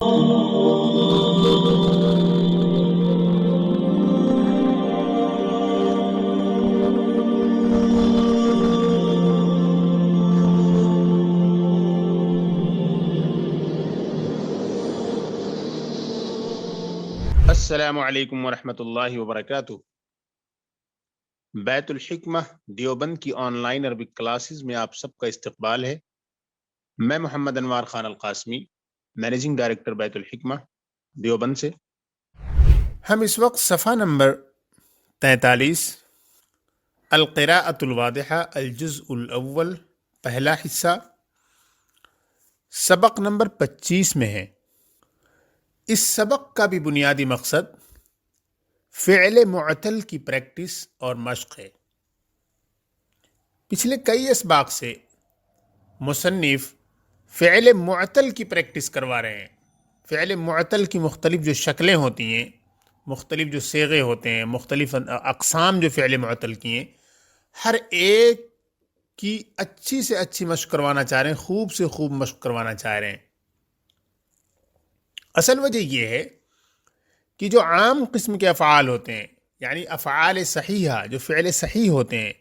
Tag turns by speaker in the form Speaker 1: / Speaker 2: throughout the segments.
Speaker 1: السلام علیکم ورحمۃ اللہ وبرکاتہ۔ بیت الحکمہ دیوبند کی آن لائن عربک کلاسز میں آپ سب کا استقبال ہے۔ میں محمد انوار خان القاسمی، مینیجنگ ڈائریکٹر بیت الحکمہ دیوبند سے۔ ہم اس وقت صفحہ نمبر 43 القراءۃ الواضحہ الجزء الاول پہلا حصہ سبق نمبر 25 میں ہے۔ اس سبق کا بھی بنیادی مقصد فعل معطل کی پریکٹس اور مشق ہے۔ پچھلے کئی اسباق سے مصنف فعل معطل کی پریکٹس کروا رہے ہیں۔ فعل معطل کی مختلف جو شکلیں ہوتی ہیں، مختلف جو صیغے ہوتے ہیں، مختلف اقسام جو فعل معطل کی ہیں، ہر ایک کی اچھی سے اچھی مشق کروانا چاہ رہے ہیں، خوب سے خوب مشق کروانا چاہ رہے ہیں۔ اصل وجہ یہ ہے کہ جو عام قسم کے افعال ہوتے ہیں، یعنی افعال صحیحہ، جو فعل صحیح ہوتے ہیں،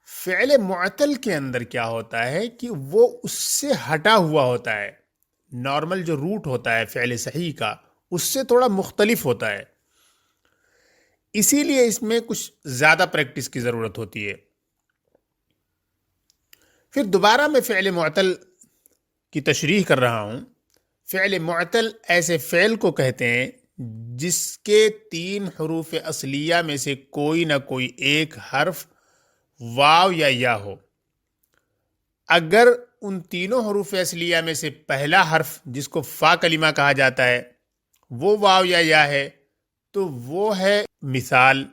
Speaker 1: فعل معطل کے اندر کیا ہوتا ہے کہ وہ اس سے ہٹا ہوا ہوتا ہے۔ نارمل جو روٹ ہوتا ہے فعل صحیح کا، اس سے تھوڑا مختلف ہوتا ہے، اسی لیے اس میں کچھ زیادہ پریکٹس کی ضرورت ہوتی ہے۔ پھر دوبارہ میں فعل معطل کی تشریح کر رہا ہوں۔ فعل معطل ایسے فعل کو کہتے ہیں جس کے 3 حروف اصلیہ میں سے کوئی نہ کوئی ایک حرف واو یا یا ہو۔ اگر ان تینوں حروف اصلیہ میں سے پہلا حرف، جس کو فا کلمہ کہا جاتا ہے، وہ واو یا یا ہے تو وہ ہے مثال،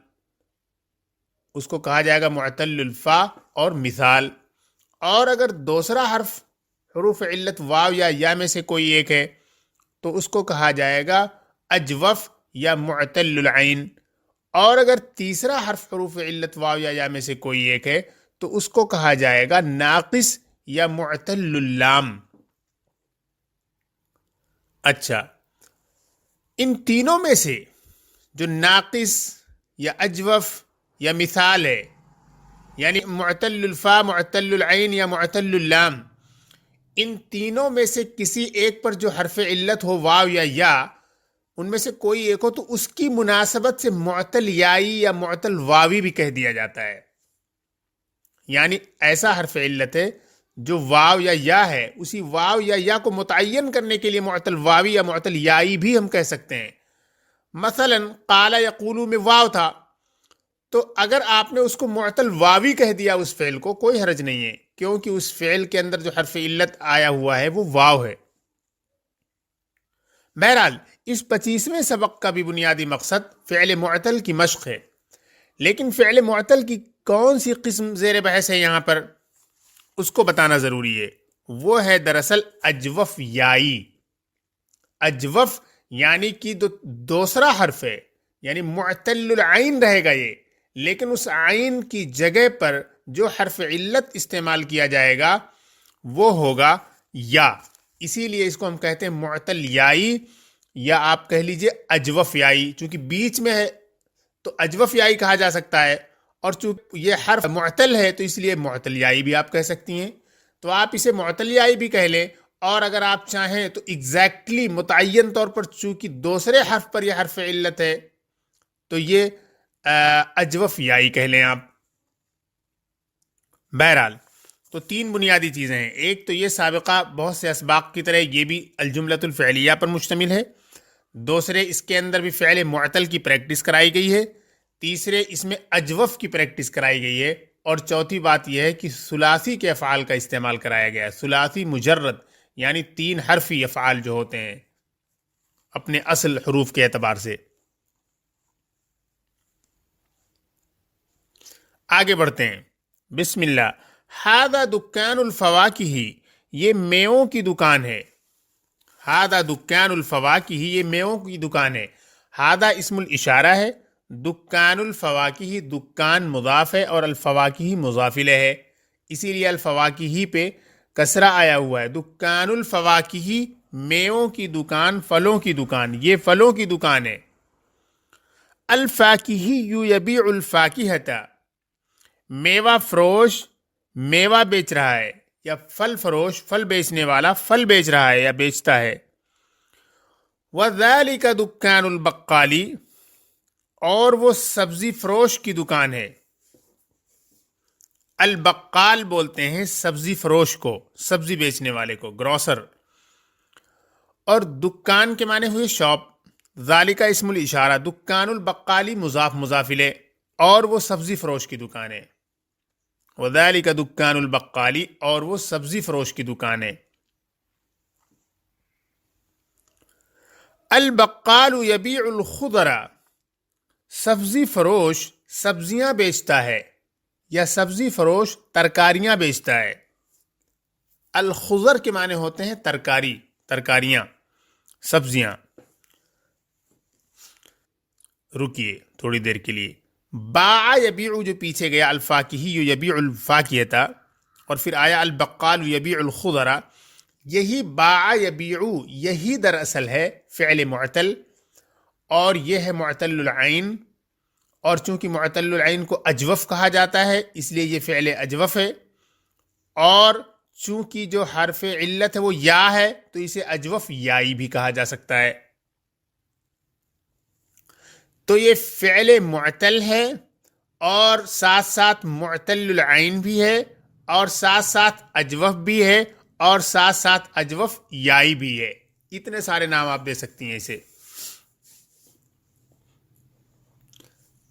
Speaker 1: اس کو کہا جائے گا معطل الفا اور مثال۔ اور اگر دوسرا حرف حروف علت واو یا یا میں سے کوئی ایک ہے تو اس کو کہا جائے گا اجوف یا معطل العین۔ اور اگر تیسرا حرف حروف علت واو یا یا میں سے کوئی ایک ہے تو اس کو کہا جائے گا ناقص یا معطل اللام۔ اچھا، ان تینوں میں سے جو ناقص یا اجوف یا مثال ہے، یعنی معطل الفا، معطل العین یا معطل اللام، ان تینوں میں سے کسی ایک پر جو حرف علت ہو واو یا ان میں سے کوئی ایک ہو تو اس کی مناسبت سے معطل یائی یا معطل واوی بھی کہہ دیا جاتا ہے۔ یعنی ایسا حرف علت ہے جو واو یا یا ہے، اسی واو یا یا کو متعین کرنے کے لیے معطل واوی یا معطل یائی بھی ہم کہہ سکتے ہیں۔ مثلا قال یقول میں واو تھا، تو اگر آپ نے اس کو معطل واوی کہہ دیا اس فعل کو، کوئی حرج نہیں ہے، کیونکہ اس فعل کے اندر جو حرف علت آیا ہوا ہے وہ واو ہے۔ بہرحال اس 25ویں سبق کا بھی بنیادی مقصد فعل معطل کی مشق ہے، لیکن فعل معطل کی کون سی قسم زیر بحث ہے یہاں پر، اس کو بتانا ضروری ہے۔ وہ ہے دراصل اجوف یائی۔ اجوف یعنی کہ دوسرا حرف ہے، یعنی معطل العین رہے گا یہ، لیکن اس عین کی جگہ پر جو حرف علت استعمال کیا جائے گا وہ ہوگا یا۔ اسی لیے اس کو ہم کہتے ہیں معطل یائی، یا آپ کہہ لیجئے اجوف یائی۔ چونکہ بیچ میں ہے تو اجوف یائی کہا جا سکتا ہے، اور چونکہ یہ حرف معطل ہے تو اس لیے معطل یائی بھی آپ کہہ سکتی ہیں۔ تو آپ اسے معطل یائی بھی کہہ لیں، اور اگر آپ چاہیں تو ایگزیکٹلی متعین طور پر چونکہ دوسرے حرف پر یہ حرف علت ہے تو یہ اجوف یائی کہہ لیں آپ۔ بہرحال تو 3 بنیادی چیزیں ہیں۔ ایک تو یہ سابقہ بہت سے اسباق کی طرح یہ بھی الجملۃ الفعلیہ پر مشتمل ہے۔ دوسرے، اس کے اندر بھی فعل معطل کی پریکٹس کرائی گئی ہے۔ تیسرے، اس میں اجوف کی پریکٹس کرائی گئی ہے۔ اور چوتھی بات یہ ہے کہ ثلاثی کے افعال کا استعمال کرایا گیا ہے۔ ثلاثی مجرد یعنی 3 حرفی افعال جو ہوتے ہیں اپنے اصل حروف کے اعتبار سے۔ آگے بڑھتے ہیں، بسم اللہ۔ ھذا دکان الفواکہ، یہ میووں کی دکان ہے۔ ھذا دکان الفواکہ، یہ میووں کی دکان ہے۔ ھذا اسم الاشارہ ہے، دکان الفواکہ دکان مضاف ہے اور الفواکہ مضاف الیہ ہے، اسی لیے الفواکہ پہ کسرہ آیا ہوا ہے۔ دکان الفواکہ میووں کی دکان، پھلوں کی دکان، یہ پھلوں کی دکان ہے. الفاکہی یبیع الفاکہۃ، میوہ فروش میوہ بیچ رہا ہے، یا پھل فروش پھل بیچنے والا پھل بیچ رہا ہے یا بیچتا ہے. وذالک دکان البقالی، اور وہ سبزی فروش کی دکان ہے. البقال بولتے ہیں سبزی فروش کو، سبزی بیچنے والے کو، گروسر. اور دکان کے معنی ہوئے شاپ. ذالک اسم الاشارہ، دکان البقالی مضاف مضاف الیہ، اور وہ سبزی فروش کی دکان ہے. وذالک دکان البقالی، اور وہ سبزی فروش کی دکان ہے. البقال یبیع الخضر، سبزی فروش سبزیاں بیچتا ہے، یا سبزی فروش ترکاریاں بیچتا ہے. الخضر کے معنی ہوتے ہیں ترکاری، ترکاریاں، سبزیاں. رکیے تھوڑی دیر کے لیے. باع یبیع جو پیچھے گیا، الفاکہی یبیع الفاکہۃ، اور پھر آیا البقال یبیع الخضر. یہی باع یبیع، یہی دراصل ہے فعل معتل، اور یہ ہے معتل العین. اور چونکہ معتل العین کو اجوف کہا جاتا ہے اس لیے یہ فعل اجوف ہے. اور چونکہ جو حرف علت ہے وہ یا ہے تو اسے اجوف یائی بھی کہا جا سکتا ہے. تو یہ فعل معتل ہے، اور ساتھ ساتھ معتل العین بھی ہے، اور ساتھ ساتھ اجوف بھی ہے، اور ساتھ ساتھ اجوف یائی بھی ہے. اتنے سارے نام آپ دے سکتی ہیں اسے.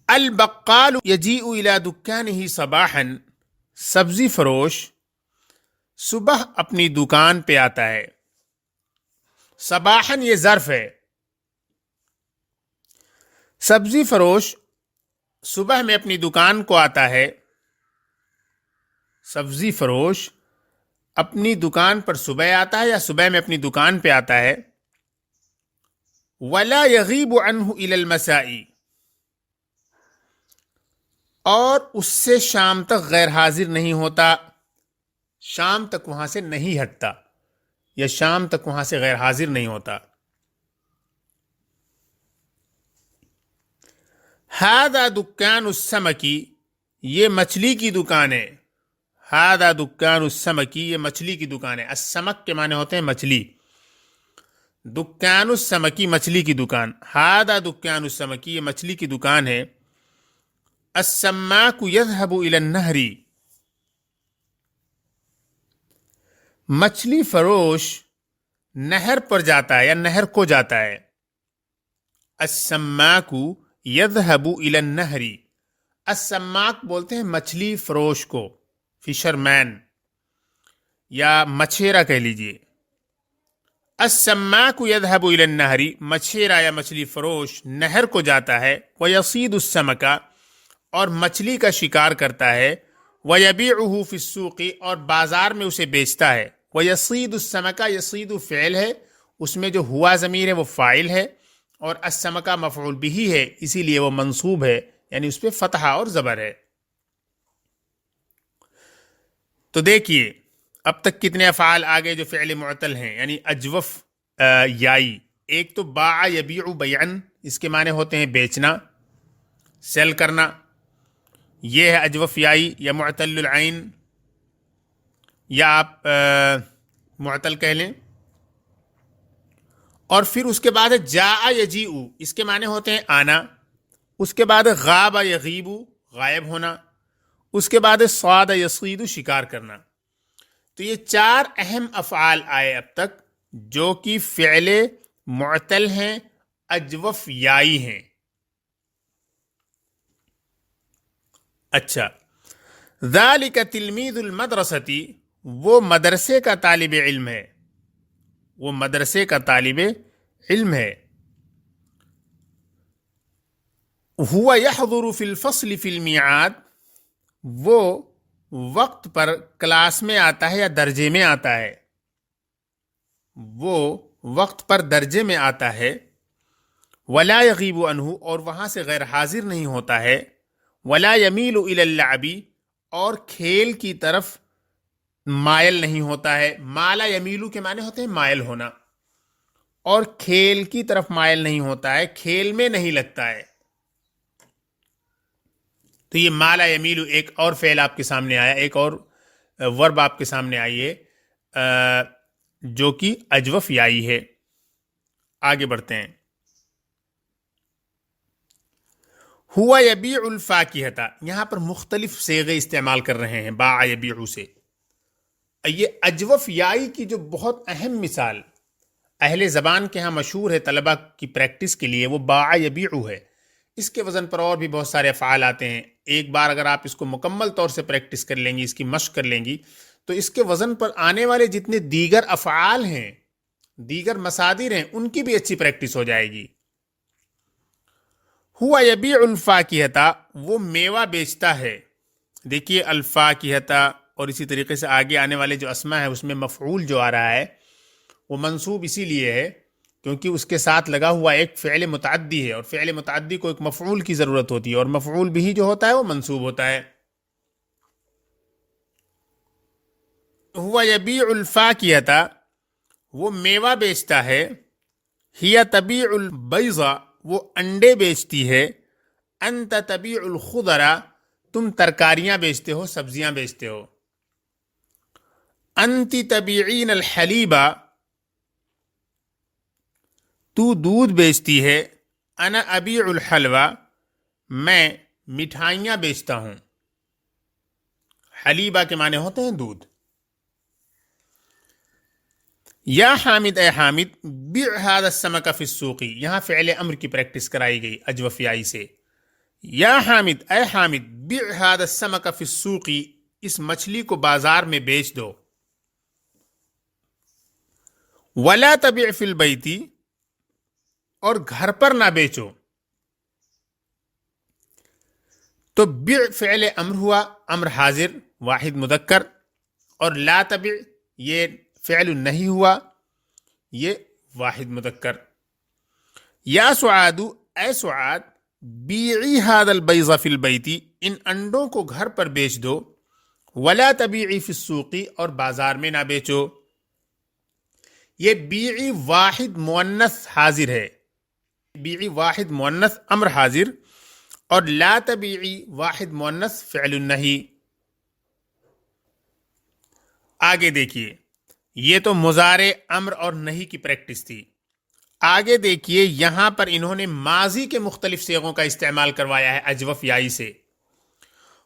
Speaker 1: البقال یجیء الی دکانہ صباحا، سبزی فروش صبح اپنی دکان پہ آتا ہے. صباحاً یہ ظرف ہے. سبزی فروش صبح میں اپنی دکان کو آتا ہے. سبزی فروش اپنی دکان پر صبح آتا ہے، یا صبح میں اپنی دکان پہ آتا ہے. ولا یغیب عنہ الی المساء، اور اس سے شام تک غیر حاضر نہیں ہوتا، شام تک وہاں سے نہیں ہٹتا، یا شام تک وہاں سے غیر حاضر نہیں ہوتا. ھذا دکان السمک، یہ مچھلی کی دکان ہے. ھذا دکان السمک، یہ مچھلی کی دکان ہے. السمک کے معنی ہوتے ہیں مچھلی. دکان السمکی، مچھلی کی دکان. ھذا دکان السمک، یہ مچھلی کی دکان ہے. السماک یذهب الی النہر، مچھلی فروش نہر پر جاتا ہے یا نہر کو جاتا ہے. السماک یذهب الی النہر، السماک بولتے ہیں مچھلی فروش کو، فشر مین یا مچھیرا کہہ لیجئے. السماک یذهب الی النہر، مچھیرا یا مچھلی فروش نہر کو جاتا ہے. ویصید السمک، اور مچھلی کا شکار کرتا ہے. ویبیعہ فی السوق، اور بازار میں اسے بیچتا ہے. ویصید السمک، یصید فعل ہے، اس میں جو ہوا ضمیر ہے وہ فاعل ہے، اور السمکہ مفعول بہ ہے، اسی لیے وہ منصوب ہے، یعنی اس پہ فتحہ اور زبر ہے. تو دیکھیے اب تک کتنے افعال آگے جو فعل معتل ہیں، یعنی اجوف یائی. ایک تو باع یبیع بیعن، اس کے معنی ہوتے ہیں بیچنا، سیل کرنا. یہ ہے اجوف یائی یا معتل العین، یا آپ معتل کہہ لیں. اور پھر اس کے بعد جاء یجیء، اس کے معنی ہوتے ہیں آنا. اس کے بعد غاب یغیب، غائب ہونا. اس کے بعد صاد یصید، شکار کرنا. تو یہ چار اہم افعال آئے اب تک جو کہ فعل معتل ہیں، اجوف یائی ہیں. اچھا، ذالک تلمیذ المدرستی، وہ مدرسے کا طالب علم ہے، وہ مدرسے کا طالب علم ہے. ہوا یحضر فی الفصل فی المیعاد، وہ وقت پر کلاس میں آتا ہے یا درجے میں آتا ہے. وہ وقت پر درجے میں آتا ہے. ولا یغیب عنہ، اور وہاں سے غیر حاضر نہیں ہوتا ہے. ولا یمیل الی اللعب، اور کھیل کی طرف مائل نہیں ہوتا ہے. مالا یمیلو کے معنی ہوتے ہیں مائل ہونا. اور کھیل کی طرف مائل نہیں ہوتا ہے، کھیل میں نہیں لگتا ہے. تو یہ مالا یمیلو ایک اور فعل آپ کے سامنے آیا، ایک اور ورب آپ کے سامنے آئی ہے جو کہ اجوف یائی ہے. آگے بڑھتے ہیں. ہوا یبیع الفاکہۃ، یہاں پر مختلف صیغے استعمال کر رہے ہیں باع یبیع سے. یہ اجوف یائی کی جو بہت اہم مثال اہل زبان کے ہاں مشہور ہے طلبہ کی پریکٹس کے لیے، وہ باع یبیع ہے. اس کے وزن پر اور بھی بہت سارے افعال آتے ہیں. ایک بار اگر آپ اس کو مکمل طور سے پریکٹس کر لیں گی، اس کی مشق کر لیں گی، تو اس کے وزن پر آنے والے جتنے دیگر افعال ہیں، دیگر مصادر ہیں، ان کی بھی اچھی پریکٹس ہو جائے گی. ہوا یبیع الفاکہۃ، وہ میوہ بیچتا ہے. دیکھیے الفاکہۃ، اور اسی طریقے سے آگے آنے والے جو اسما ہے اس میں مفعول جو آ رہا ہے وہ منصوب اسی لیے ہے کیونکہ اس کے ساتھ لگا ہوا ایک فعل متعدی ہے، اور فعل متعدی کو ایک مفعول کی ضرورت ہوتی ہے، اور مفعول بھی جو ہوتا ہے وہ منصوب ہوتا ہے. ہوا یبیع الفاکہۃ، وہ میوہ بیچتا ہے. ہی تبیع البیض، وہ انڈے بیچتی ہے. انت تبیع الخضر، تم ترکاریاں بیچتے ہو، سبزیاں بیچتے ہو. انتی تبیعین الحلیب، تو دودھ بیچتی ہے. انا ابیع الحلوہ، میں مٹھائیاں بیچتا ہوں. حلیبہ کے معنی ہوتے ہیں دودھ. یا حامد، اے حامد، بیع ھذا السمک فی السوق، یہاں فعل امر کی پریکٹس کرائی گئی اجوف یائی سے. یا حامد، اے حامد، بیع ھذا السمک فی السوق، اس مچھلی کو بازار میں بیچ دو. ولا تبع فی البیت، اور گھر پر نہ بیچو. تو بیع فعل امر ہوا، امر حاضر واحد مذکر، اور لا تبع یہ فعل نہیں ہوا، یہ واحد مذکر. یا سعاد، اے سعاد، بیعی ھذا البیض فی البیت، ان انڈوں کو گھر پر بیچ دو. ولا تبیعی فی السوق، اور بازار میں نہ بیچو. یہ بیعی واحد مؤنث حاضر ہے، بیعی واحد مؤنث امر حاضر، اور لا تبیعی واحد مؤنث فعل النہی. آگے دیکھیے، یہ تو مضارع امر اور نہیں کی پریکٹس تھی. آگے دیکھیے یہاں پر انہوں نے ماضی کے مختلف صیغوں کا استعمال کروایا ہے اجوف یائی سے.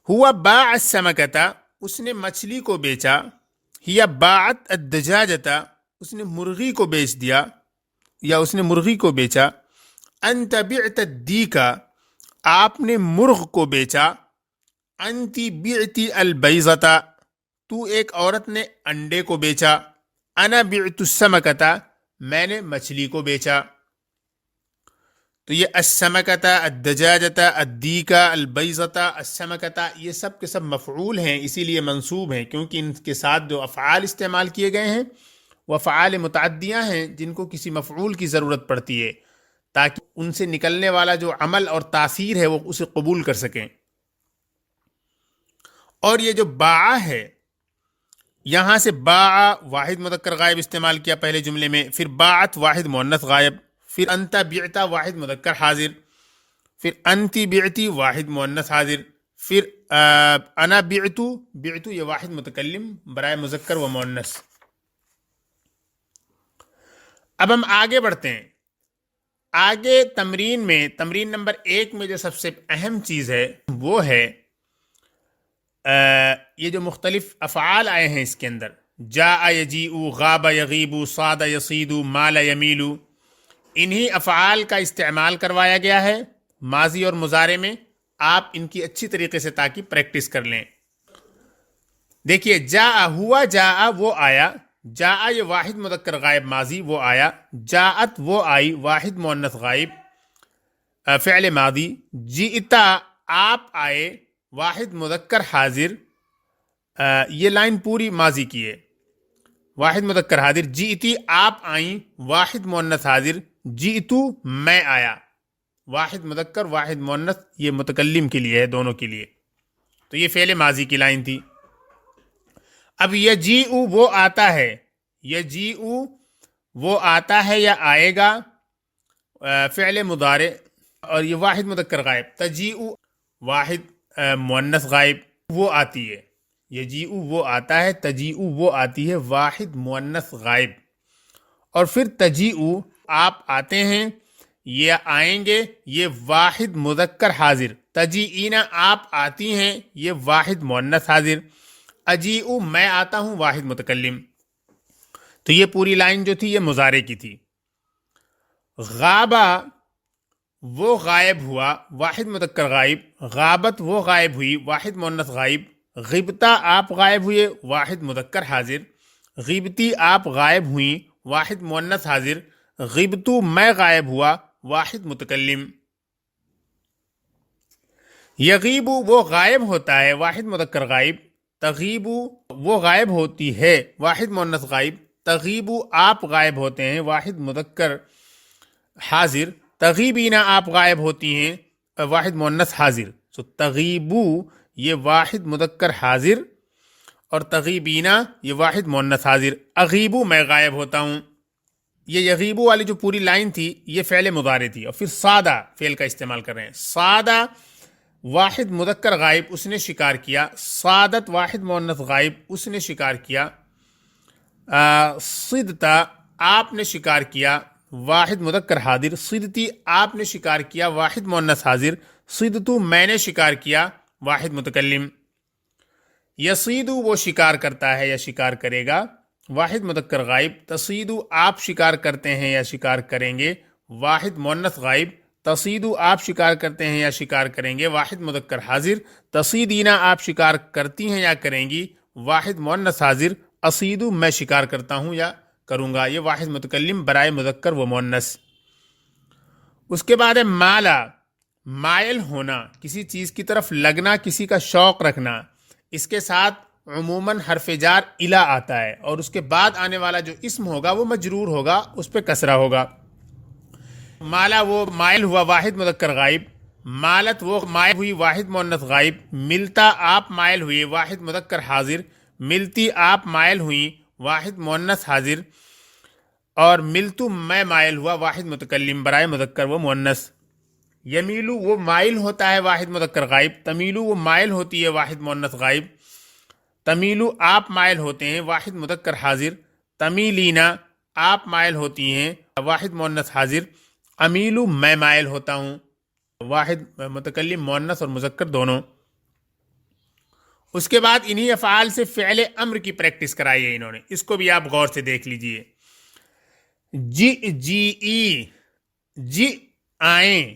Speaker 1: ہوا باع السمکۃ، اس نے مچھلی کو بیچا. ہیا باعت الدجاجۃ، اس نے مرغی کو بیچ دیا یا اس نے مرغی کو بیچا. انت بعت الدیک، آپ نے مرغ کو بیچا. انتی بعتی البیضۃ، تو ایک عورت نے انڈے کو بیچا. انا بعت السمکۃ، میں نے مچھلی کو بیچا. تو یہ السمکۃ، الدجاجۃ، الدیک، البیضۃ، السمکۃ، یہ سب کے سب مفعول ہیں، اسی لیے منصوب ہیں کیونکہ ان کے ساتھ جو افعال استعمال کیے گئے ہیں وہ افعال متعدیاں ہیں جن کو کسی مفعول کی ضرورت پڑتی ہے تاکہ ان سے نکلنے والا جو عمل اور تاثیر ہے وہ اسے قبول کر سکیں. اور یہ جو باع ہے، یہاں سے باع واحد مذکر غائب استعمال کیا پہلے جملے میں، پھر باعت واحد مؤنث غائب، پھر انت بعتا واحد مذکر حاضر، پھر انتی بعتی واحد مؤنث حاضر، پھر انا بعتو یہ واحد متکلم برائے مذکر و مؤنث. اب ہم آگے بڑھتے ہیں. آگے تمرین نمبر 1 میں جو سب سے اہم چیز ہے وہ ہے یہ جو مختلف افعال آئے ہیں اس کے اندر، جاء یجیء، غاب یغیب، صاد یصید، مال یمیل، انہی افعال کا استعمال کروایا گیا ہے ماضی اور مضارع میں. آپ ان کی اچھی طریقے سے تاکہ پریکٹس کر لیں. دیکھیے جاء ہوا، جاء وہ آیا، جاء یہ واحد مذکر غائب ماضی وہ آیا، جاءت وہ آئی واحد مؤنث غائب فعل ماضی، جئتا آپ آئے واحد مذکر حاضر. یہ لائن پوری ماضی کی ہے، واحد مذکر حاضر. جئتی آپ آئیں واحد مؤنث حاضر. جئتو میں آیا، واحد مذکر واحد مؤنث، یہ متکلم کے لیے ہے، دونوں کے لیے. تو یہ فعل ماضی کی لائن تھی. اب یجیء وہ آتا ہے، یجیء وہ آتا ہے یا آئے گا، فعل مضارع، اور یہ واحد مذکر غائب. تجیء واحد مؤنث غائب، وہ آتی ہے. یجیء وہ آتا ہے، تجیء وہ آتی ہے، واحد مؤنث غائب. اور پھر تجیء آپ آتے ہیں، یہ آئیں گے، یہ واحد مذکر حاضر. تجیئین آپ آتی ہیں، یہ واحد مؤنث حاضر. اجیء میں آتا ہوں، واحد متکلم. تو یہ پوری لائن جو تھی یہ مضارع کی تھی. غابہ وہ غائب ہوا، واحد مذکر غائب. غابت وہ غائب ہوئی، واحد مؤنث غائب. غبتا آپ غائب ہوئے، واحد مذکر حاضر. غیبتی آپ غائب ہوئیں، واحد مؤنث حاضر. غیبتو میں غائب ہوا، واحد متکلم. یغیب وہ غائب ہوتا ہے، واحد مذکر غائب. تغیب وہ غائب ہوتی ہے، واحد مؤنث غائب. تغیب آپ غائب ہوتے ہیں، واحد مذکر حاضر. تغیبینا آپ غائب ہوتی ہیں، واحد مؤنث حاضر. سو تغیبو یہ واحد مذکر حاضر، اور تغیبینا یہ واحد مؤنث حاضر. اغیبو میں غائب ہوتا ہوں. یہ یغیبو والی جو پوری لائن تھی یہ فعل مضارع تھی. اور پھر سادہ فعل کا استعمال کر رہے ہیں. سادہ واحد مذکر غائب، اس نے شکار کیا. سعادت واحد مؤنث غائب، اس نے شکار کیا. صدتا آپ نے شکار کیا، واحد مذکر حاضر. صدتی آپ نے شکار کیا، واحد مؤنث حاضر. صدتو میں نے شکار کیا، واحد متکلم. یصیدو وہ شکار کرتا ہے یا شکار کرے گا، واحد مذکر غائب. تصیدو آپ شکار کرتے ہیں یا شکار کریں گے، واحد مؤنث غائب. تصیدو آپ شکار کرتے ہیں یا شکار کریں گے، واحد مذکر حاضر. تصیدینا آپ شکار کرتی ہیں یا کریں گی، واحد مؤنث حاضر. اصیدو میں شکار کرتا ہوں یا کروں گا، یہ واحد متکلم برائے مذکر و مؤنث. اس کے بعد ہے مالا، مائل ہونا، کسی چیز کی طرف لگنا، کسی کا شوق رکھنا. اس کے ساتھ عموماً حرف جار الا آتا ہے، اور اس کے بعد آنے والا جو اسم ہوگا وہ مجرور ہوگا، اس پہ کسرہ ہوگا. مالا وہ مائل ہوا، واحد مذکر غائب. مالت وہ مائل ہوئی، واحد مؤنث غائب. ملتا آپ مائل ہوئے، واحد مذکر حاضر. ملتی آپ مائل ہوئیں، واحد مؤنث حاضر. اور ملتو میں مائل ہوا، واحد متکلم برائے مذکر و مؤنث. یمیلو وہ مائل ہوتا ہے، واحد مذکر غائب. تمیلو وہ مائل ہوتی ہے، واحد مؤنث غائب. تمیلو آپ مائل ہوتے ہیں، واحد مذکر حاضر. تمیلینا آپ مائل ہوتی ہیں، واحد مؤنث حاضر. امیلو میں مائل ہوتا ہوں، واحد متکلم مؤنث اور مذکر دونوں. اس کے بعد انہی افعال سے فعل امر کی پریکٹس کرائی ہے انہوں نے، اس کو بھی آپ غور سے دیکھ لیجئے. جی ای، جی آئیں،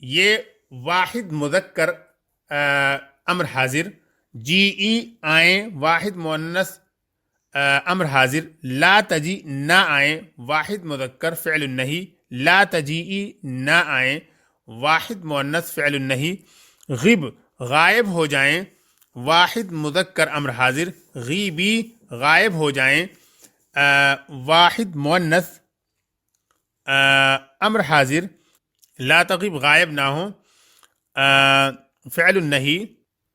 Speaker 1: یہ واحد مذکر امر حاضر. جی ای آئیں، واحد مؤنث امر حاضر. لا تجی نہ آئیں، واحد مذکر فعل النہی. لا تجیئی نہ آئیں، واحد مؤنث فعل النہی. غب غائب ہو جائیں، واحد مذکر امر حاضر. غیبی غائب ہو جائیں، واحد مؤنث امر حاضر. لا تغیب غائب نہ ہو، فعل النہی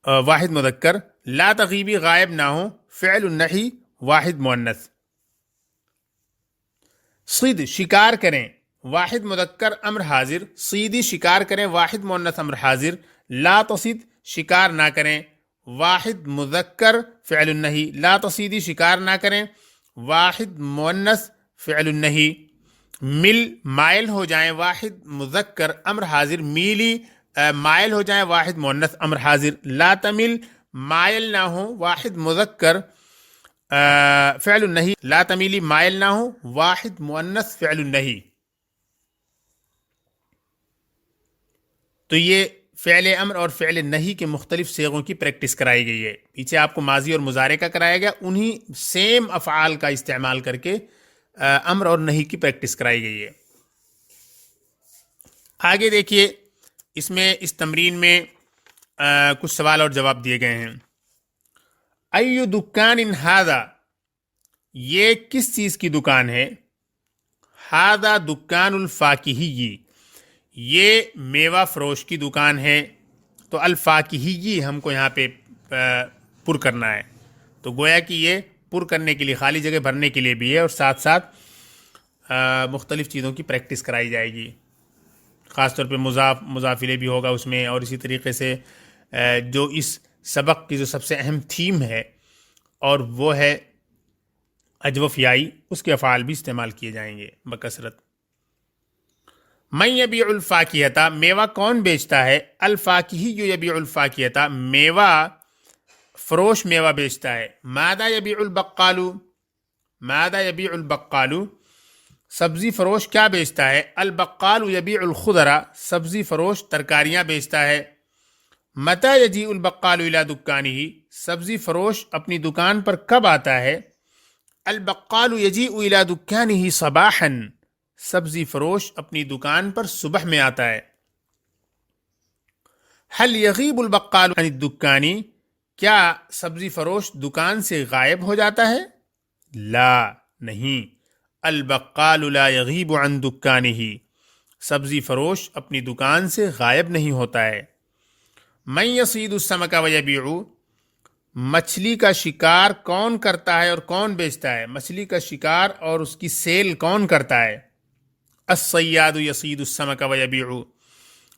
Speaker 1: واحد مذکر. لا تغیبی غائب نہ ہو، فعل النہی واحد مؤنث. صید شکار کریں، واحد مذکر امر حاضر. صیدی شکار کریں، واحد مؤنث امر حاضر. لا تصید شکار نہ کریں، واحد مذکر فعل النہی. لا تصیدی شکار نہ کریں، واحد مؤنث فعل النہی. مل مائل ہو جائیں، واحد مذکر امر حاضر. میلی مائل ہو جائیں، واحد مؤنث امر حاضر. لا تمل مائل نہ ہو، واحد مذکر فعل النہی. لا تمیلی مائل نہ ہو، واحد مؤنث فعل النہی. تو یہ فعل امر اور فعل نہی کے مختلف صیغوں کی پریکٹس کرائی گئی ہے. پیچھے آپ کو ماضی اور مضارع کا کرایا گیا، انہی سیم افعال کا استعمال کر کے امر اور نہی کی پریکٹس کرائی گئی ہے. آگے دیکھیے، اس میں اس تمرین میں کچھ سوال اور جواب دیے گئے ہیں. ایو دکان ان ھذا، یہ کس چیز کی دکان ہے؟ ھذا دکان الفاکہی، یہ میوہ فروش کی دکان ہے. تو الفاکہی ہم کو یہاں پہ پر کرنا ہے، تو گویا کہ یہ پر کرنے کے لیے، خالی جگہ بھرنے کے لیے بھی ہے، اور ساتھ ساتھ مختلف چیزوں کی پریکٹس کرائی جائے گی، خاص طور پہ مضافلے بھی ہوگا اس میں، اور اسی طریقے سے جو اس سبق کی جو سب سے اہم تھیم ہے اور وہ ہے اجوف یائی، اس کے افعال بھی استعمال کیے جائیں گے بکثرت۔ من یبیع الفاکہۃ، میوہ کون بیچتا ہے، الفاکہی یبیع الفاکہۃ، میوہ فروش میوہ بیچتا ہے۔ ماذا یبیع البقال، ماذا یبیع البقال، سبزی فروش کیا بیچتا ہے، البقال یبیع الخضر، سبزی فروش ترکاریاں بیچتا ہے۔ متی یجیء البقال الی دکانہ، سبزی فروش اپنی دکان پر کب آتا ہے، البقال یجیء الی دکانہ صباحا، سبزی فروش اپنی دکان پر صبح میں آتا ہے۔ هل یغیب البقال عن الدکان، کیا سبزی فروش دکان سے غائب ہو جاتا ہے، لا نہیں، البقال لا یغیب عن دکانہ، سبزی فروش اپنی دکان سے غائب نہیں ہوتا ہے۔ من یصید السمک ویبیع، مچھلی کا شکار کون کرتا ہے اور کون بیچتا ہے، مچھلی کا شکار اور اس کی سیل کون کرتا ہے، الصیاد یصید السمک ویبیع،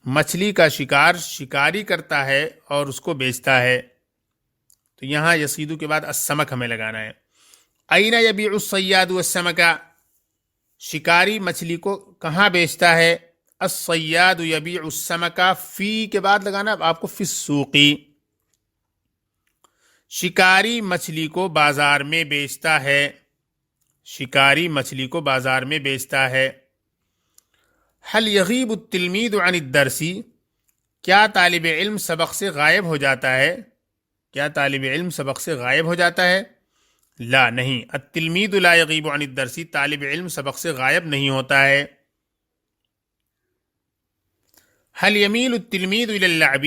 Speaker 1: مچھلی کا شکار شکاری کرتا ہے اور اس کو بیچتا ہے۔ تو یہاں یصیدو کے بعد السمک ہمیں لگانا ہے۔ این یبیع الصیاد السمک، شکاری مچھلی کو کہاں بیچتا ہے، الصیاد یبیع السمک، فی کے بعد لگانا آپ کو فی السوق، شکاری مچھلی کو بازار میں بیچتا ہے، شکاری مچھلی کو بازار میں بیچتا ہے۔ هل یغیب التلمید عن الدرس، کیا طالب علم سبق سے غائب ہو جاتا ہے، کیا طالب علم سبق سے غائب ہو جاتا ہے، لا نہیں، التلمید لا یغیب عن الدرس، طالب علم سبق سے غائب نہیں ہوتا ہے۔ هل یمیل التلمید الی اللعب،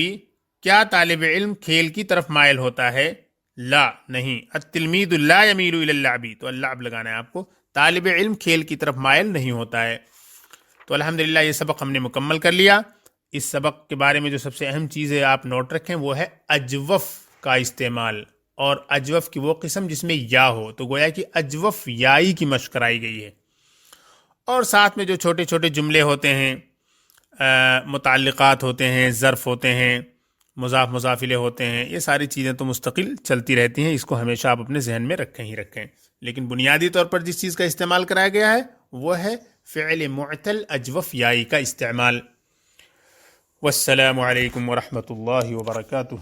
Speaker 1: کیا طالب علم کھیل کی طرف مائل ہوتا ہے، لا نہیں، التلمید لا یمیل الی اللعب، تو اللعب لگانا ہے آپ کو، طالب علم کھیل کی طرف مائل نہیں ہوتا ہے۔ تو الحمدللہ یہ سبق ہم نے مکمل کر لیا۔ اس سبق کے بارے میں جو سب سے اہم چیز ہے آپ نوٹ رکھیں وہ ہے اجوف کا استعمال، اور اجوف کی وہ قسم جس میں یا ہو، تو گویا کہ اجوف یائی کی مشق کرائی گئی ہے، اور ساتھ میں جو چھوٹے چھوٹے جملے ہوتے ہیں، متعلقات ہوتے ہیں، ظرف ہوتے ہیں، مضاف مضافلے ہوتے ہیں، یہ ساری چیزیں تو مستقل چلتی رہتی ہیں، اس کو ہمیشہ آپ اپنے ذہن میں رکھیں ہی رکھیں۔ لیکن بنیادی طور پر جس چیز کا استعمال کرایا گیا ہے وہ ہے فعل معتل اجوف یائی کا استعمال۔ والسلام علیکم ورحمۃ اللہ وبرکاتہ۔